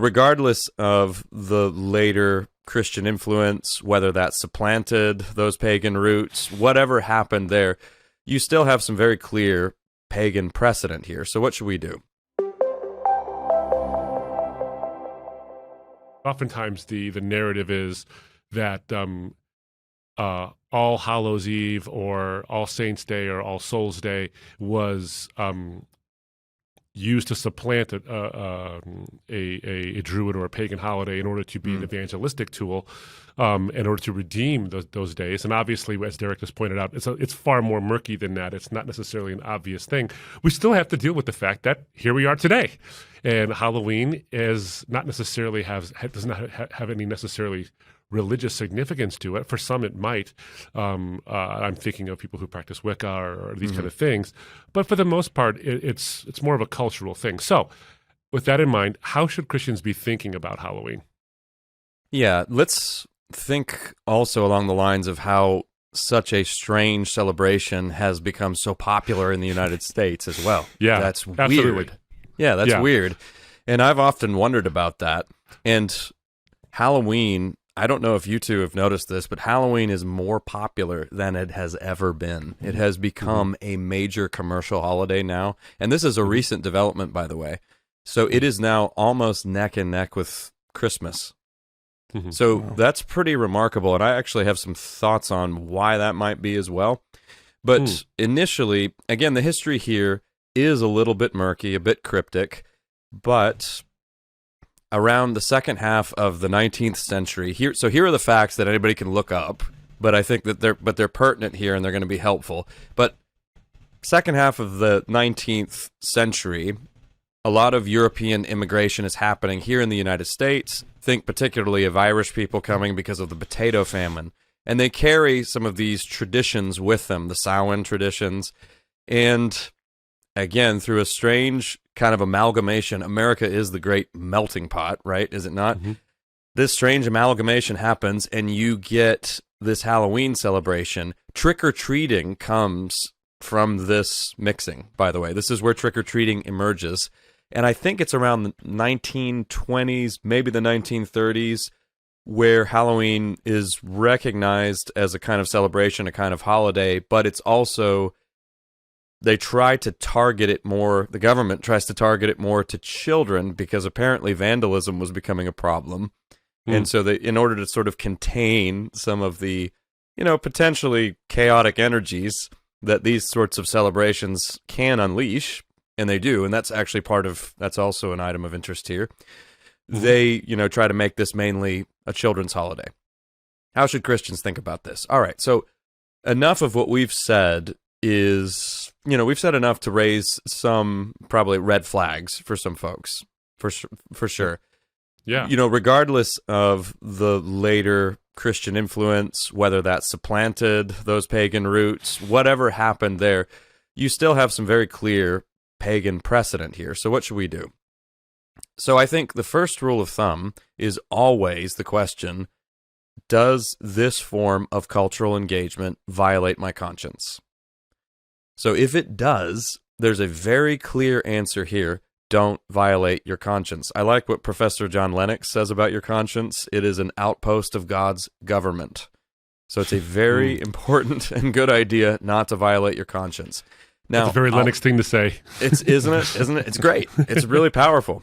regardless of the later Christian influence, whether that supplanted those pagan roots, whatever happened there, you still have some very clear pagan precedent here. So what should we do? Oftentimes the narrative is that All Hallows Eve or All Saints Day or All Souls Day was used to supplant a druid or a pagan holiday in order to be an evangelistic tool, in order to redeem those days. And obviously, as Derek just pointed out, it's far more murky than that. It's not necessarily an obvious thing. We still have to deal with the fact that here we are today, and Halloween is not necessarily does not have any necessarily religious significance to it. For some, it might. I'm thinking of people who practice Wicca or these kind of things. But for the most part, it's more of a cultural thing. So with that in mind, how should Christians be thinking about Halloween? Yeah, let's think also along the lines of how such a strange celebration has become so popular in the United States as well. Yeah, that's absolutely. Weird. Yeah, that's weird. And I've often wondered about that. And Halloween, I don't know if you two have noticed this, but Halloween is more popular than it has ever been. It has become a major commercial holiday now. And this is a recent development, by the way. So it is now almost neck and neck with Christmas. So that's pretty remarkable. And I actually have some thoughts on why that might be as well. But initially, again, the history here is a little bit murky, a bit cryptic, but around the second half of the 19th century, here are the facts that anybody can look up, but I think that they're pertinent here and they're going to be helpful. But second half of the 19th century, a lot of European immigration is happening here in the United States. Think particularly of Irish people coming because of the potato famine. And they carry some of these traditions with them, the Samhain traditions. And again, through a strange kind of amalgamation, America is the great melting pot, right? Is it not? This strange amalgamation happens, and you get this Halloween celebration. Trick-or-treating comes from this mixing, by the way. This is where trick-or-treating emerges. And I think it's around the 1920s, maybe the 1930s, where Halloween is recognized as a kind of celebration, a kind of holiday, but it's also, they try to target it more, the government tries to target it more to children because apparently vandalism was becoming a problem. And so in order to sort of contain some of the, potentially chaotic energies that these sorts of celebrations can unleash, and they do, and that's actually that's also an item of interest here. They, try to make this mainly a children's holiday. How should Christians think about this? All right, so enough of what we've said is, we've said enough to raise some probably red flags for some folks, for sure. Yeah. Regardless of the later Christian influence, whether that supplanted those pagan roots, whatever happened there, you still have some very clear pagan precedent here. So what should we do? So I think the first rule of thumb is always the question, does this form of cultural engagement violate my conscience? So if it does, there's a very clear answer here. Don't violate your conscience. I like what Professor John Lennox says about your conscience. It is an outpost of God's government. So it's a very important and good idea not to violate your conscience. Now, that's a very Lennox thing to say. Isn't it? It's great. It's really powerful.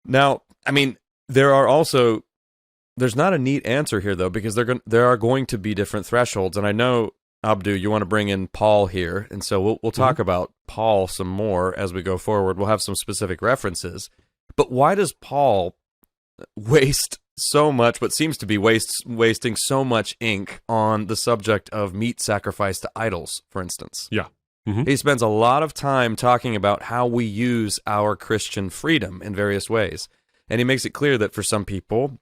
Now, I mean, there's not a neat answer here, though, because there are going to be different thresholds. And I know, Abdu, you want to bring in Paul here, and so we'll talk about Paul some more as we go forward. We'll have some specific references. But why does Paul waste so much, what seems to be wasting so much ink on the subject of meat sacrifice to idols, for instance? Yeah. He spends a lot of time talking about how we use our Christian freedom in various ways. And he makes it clear that for some people,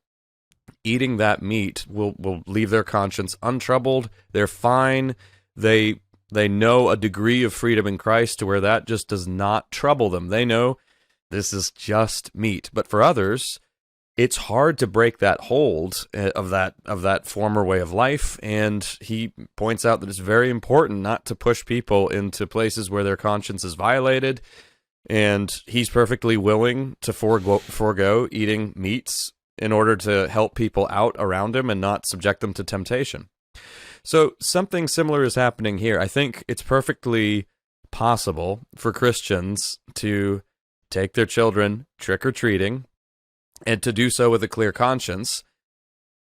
eating that meat will leave their conscience untroubled. They're fine. They know a degree of freedom in Christ to where that just does not trouble them. They know this is just meat. But for others, it's hard to break that hold of that former way of life, and he points out that it's very important not to push people into places where their conscience is violated. And he's perfectly willing to forego eating meats in order to help people out around him and not subject them to temptation. So something similar is happening here. I think it's perfectly possible for Christians to take their children trick-or-treating and to do so with a clear conscience.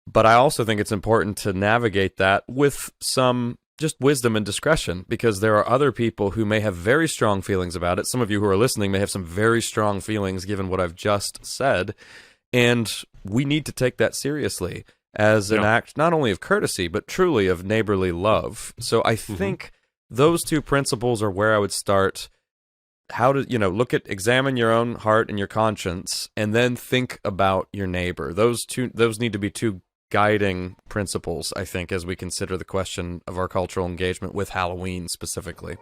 But I also think it's important to navigate that with some just wisdom and discretion, because there are other people who may have very strong feelings about it. Some of you who are listening may have some very strong feelings given what I've just said, and we need to take that seriously as an act not only of courtesy, but truly of neighborly love. So I think those two principles are where I would start. How to, examine your own heart and your conscience, and then think about your neighbor. Those need to be two guiding principles, I think, as we consider the question of our cultural engagement with Halloween specifically.